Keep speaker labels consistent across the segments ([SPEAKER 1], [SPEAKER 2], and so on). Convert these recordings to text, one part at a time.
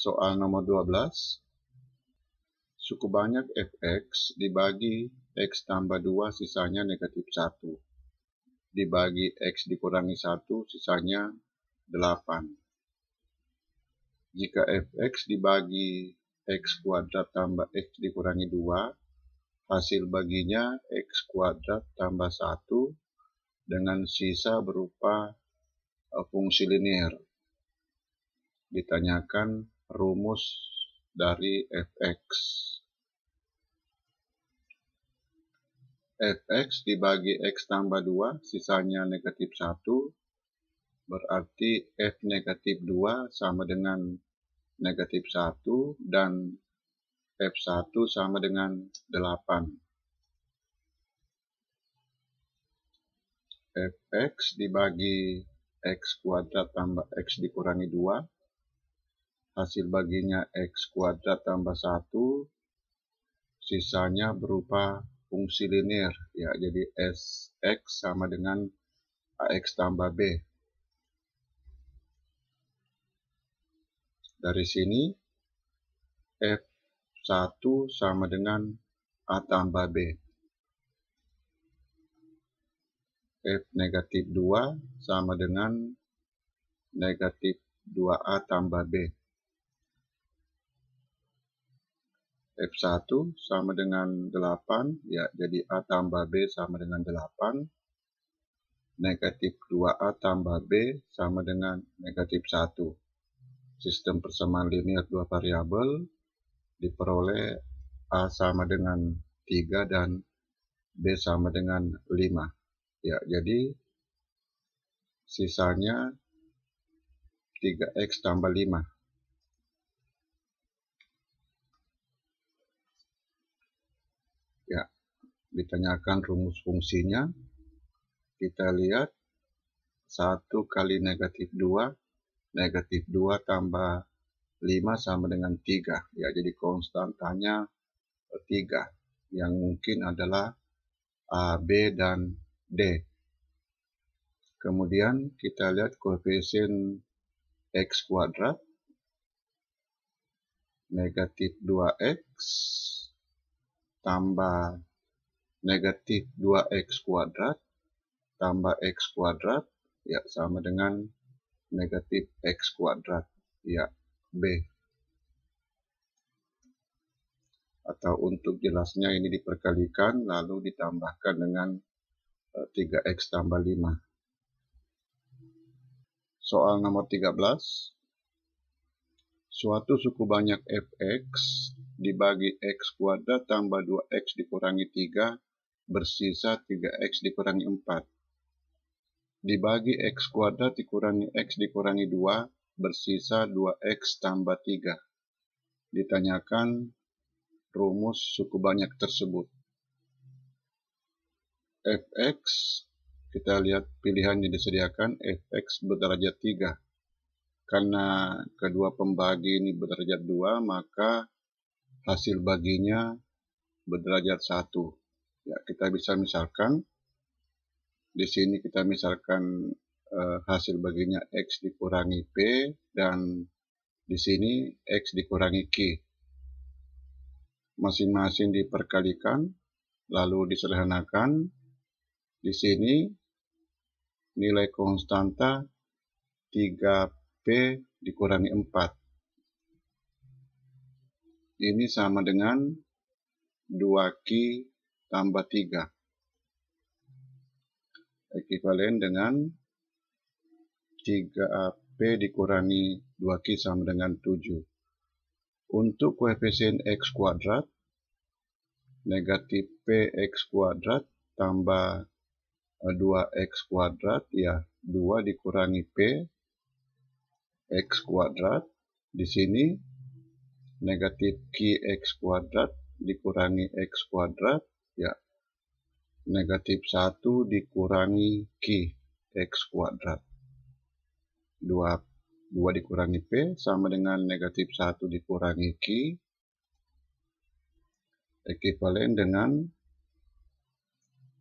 [SPEAKER 1] Soal nomor 12. Suku banyak fx dibagi x tambah 2 sisanya negatif 1. Dibagi x dikurangi 1 sisanya 8. Jika fx dibagi x kuadrat tambah x dikurangi 2, hasil baginya x kuadrat tambah 1 dengan sisa berupa fungsi linear. Ditanyakan rumus dari fx. Fx dibagi x tambah 2 sisanya negatif 1, berarti f negatif 2 sama dengan negatif 1 dan f1 sama dengan 8. Fx dibagi x kuadrat tambah x dikurangi 2, hasil baginya x kuadrat tambah 1, sisanya berupa fungsi linear, ya, jadi Sx sama dengan Ax tambah B. Dari sini F1 sama dengan A tambah B. F negatif 2 sama dengan negatif 2A tambah B. F1 sama dengan 8, ya, jadi A tambah B sama dengan 8. Negatif 2A tambah B sama dengan negatif 1. Sistem persamaan linear dua variabel, diperoleh A sama dengan 3 dan B sama dengan 5. Ya, jadi sisanya 3x tambah 5. Ya, ditanyakan rumus fungsinya. Kita lihat 1 kali negatif 2, negatif 2 tambah 5 sama dengan 3. Ya, jadi konstantanya 3. Yang mungkin adalah A, B, dan D. Kemudian kita lihat koefisien x kuadrat. Negatif 2x tambah negatif 2x kuadrat tambah x kuadrat, ya, sama dengan negatif x kuadrat, ya, B. Atau untuk jelasnya ini diperkalikan lalu ditambahkan dengan 3x tambah 5. Soal nomor 13. Suatu suku banyak fx dibagi x kuadrat tambah 2x dikurangi 3 bersisa 3x dikurangi 4. Dibagi x kuadrat dikurangi x dikurangi 2 bersisa 2x tambah 3. Ditanyakan rumus suku banyak tersebut. Fx, kita lihat pilihan yang disediakan, fx berderajat 3. Karena kedua pembagi ini berderajat 2, maka hasil baginya berderajat 1. Ya, kita bisa misalkan, di sini kita misalkan hasil baginya x dikurangi p, dan di sini x dikurangi q. Masing-masing diperkalikan, lalu disederhanakan. Di sini nilai konstanta 3p dikurangi 4. Ini sama dengan 2q tambah 3. Ekuivalen dengan 3p dikurangi 2q sama dengan 7. Untuk koefisien x kuadrat, negatif px kuadrat tambah 2x kuadrat, ya, 2 dikurangi p x kuadrat. Di sini negatif qx kuadrat dikurangi x kuadrat, ya, negatif 1 dikurangi q x kuadrat. 2 dikurangi p sama dengan negatif 1 dikurangi q, ekuivalen dengan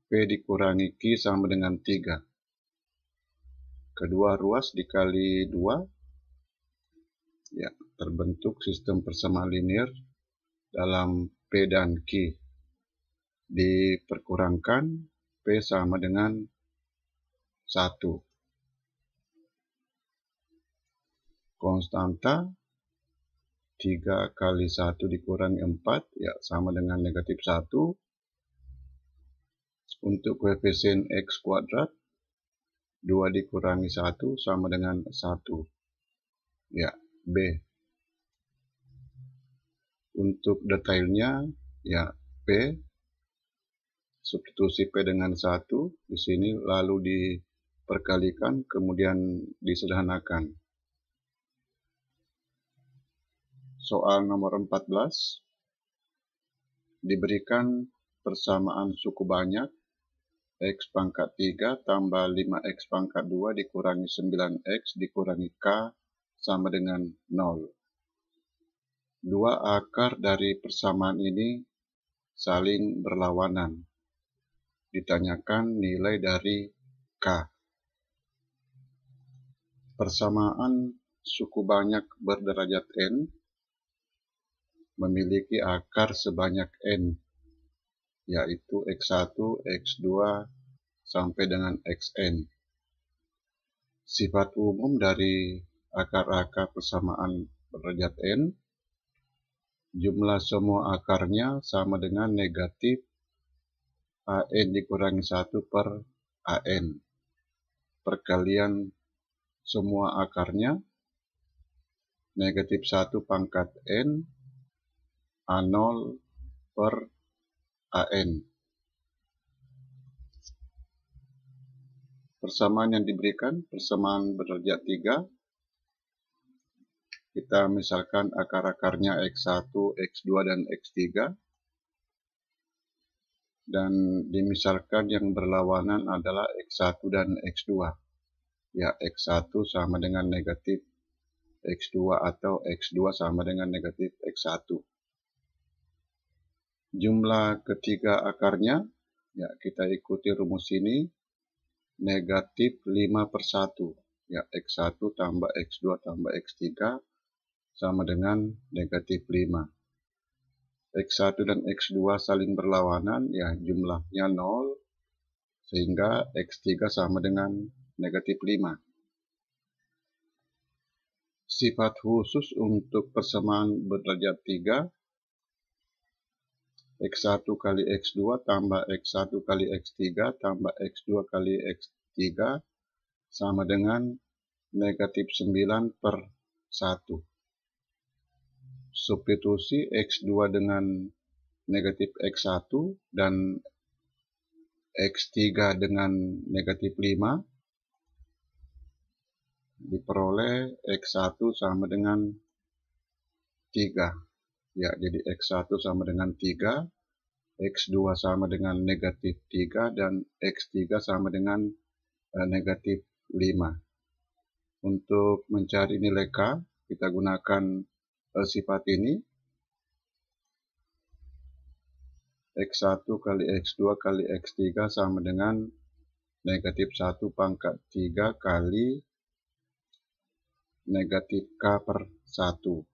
[SPEAKER 1] p dikurangi q sama dengan 3. Kedua ruas dikali 2, Ya, terbentuk sistem persamaan linear dalam P dan Q. Diperkurangkan P sama dengan 1. Konstanta 3 kali 1 dikurangi 4 ya sama dengan negatif 1. Untuk koefisien X kuadrat 2 dikurangi 1 sama dengan 1. Ya, B. Untuk detailnya ya P, substitusi P dengan 1 di sini lalu diperkalikan kemudian disederhanakan. Soal nomor 14 diberikan persamaan suku banyak X pangkat 3 tambah 5X pangkat 2 dikurangi 9X dikurangi K sama dengan 0. Dua akar dari persamaan ini saling berlawanan. Ditanyakan nilai dari K. Persamaan suku banyak berderajat N memiliki akar sebanyak N, yaitu X1, X2, sampai dengan Xn. Sifat umum dari akar-akar persamaan berderajat N, jumlah semua akarnya sama dengan negatif AN dikurangi 1 per AN. Perkalian semua akarnya, negatif 1 pangkat N, A0 per AN. Persamaan yang diberikan, persamaan berderajat 3. Kita misalkan akar-akarnya X1, X2, dan X3. Dan dimisalkan yang berlawanan adalah X1 dan X2. Ya, X1 sama dengan negatif X2 atau X2 sama dengan negatif X1. Jumlah ketiga akarnya, ya kita ikuti rumus ini, negatif 5 per 1. Ya, X1 tambah X2 tambah X3 sama dengan negatif 5. X1 dan X2 saling berlawanan, ya jumlahnya 0, sehingga X3 sama dengan negatif 5. Sifat khusus untuk persamaan berderajat 3, X1 kali X2 tambah X1 kali X3 tambah X2 kali X3 sama dengan negatif 9 per 1. Substitusi X2 dengan negatif X1 dan X3 dengan negatif 5 diperoleh X1 sama dengan 3. Ya, jadi X1 sama dengan 3, X2 sama dengan negatif 3, dan X3 sama dengan negatif 5. Untuk mencari nilai K, kita gunakan sifat ini. X1 kali X2 kali X3 sama dengan negatif 1 pangkat 3 kali negatif K per 1.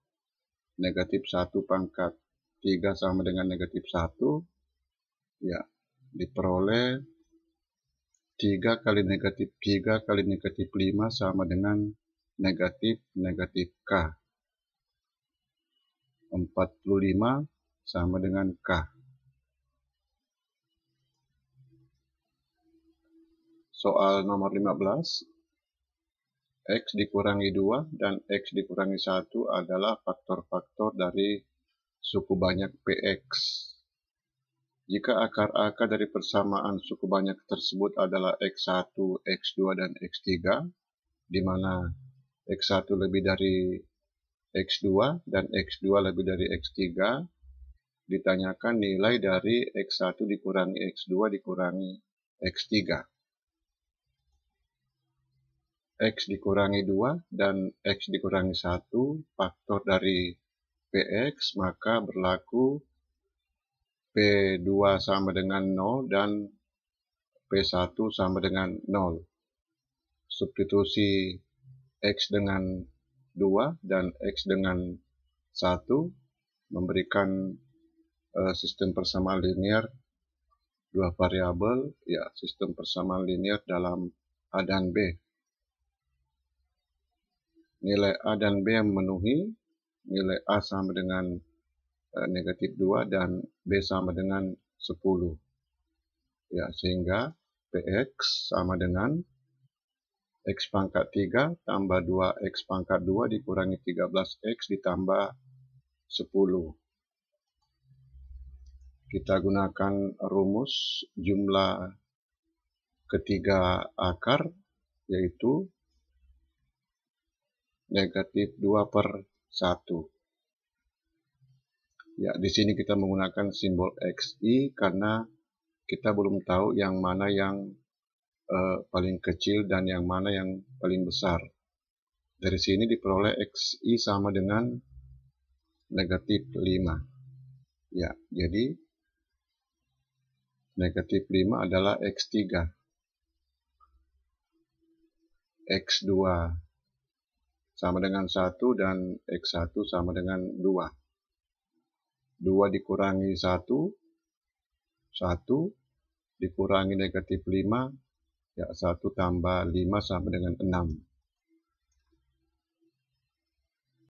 [SPEAKER 1] Negatif 1 pangkat 3 sama dengan negatif 1. Ya, diperoleh 3 kali negatif 3 kali negatif 5 sama dengan negatif K. 45 sama dengan K. Soal nomor 15. X dikurangi 2 dan X dikurangi 1 adalah faktor-faktor dari suku banyak Px. Jika akar-akar dari persamaan suku banyak tersebut adalah X1, X2, dan X3, di mana X1 lebih dari X2 dan X2 lebih dari X3, ditanyakan nilai dari X1 dikurangi X2 dikurangi X3. X dikurangi 2 dan X dikurangi 1 faktor dari Px, maka berlaku P2 sama dengan 0 dan P1 sama dengan 0. Substitusi X dengan 2 dan X dengan 1 memberikan sistem persamaan linear dua variabel, ya sistem persamaan linear dalam A dan B. Nilai A dan B yang memenuhi, nilai A sama dengan negatif 2 dan B sama dengan 10. Ya, sehingga Px sama dengan X pangkat 3 tambah 2X pangkat 2 dikurangi 13X ditambah 10. Kita gunakan rumus jumlah ketiga akar, yaitu negatif 2/1. Ya, di sini kita menggunakan simbol XI karena kita belum tahu yang mana yang paling kecil dan yang mana yang paling besar. Dari sini diperoleh XI sama dengan negatif 5. Ya, jadi negatif 5 adalah X3. X2 sama dengan 1 dan X1 sama dengan 2. 2 dikurangi 1, 1 dikurangi negatif 5, ya 1 tambah 5 sama dengan 6.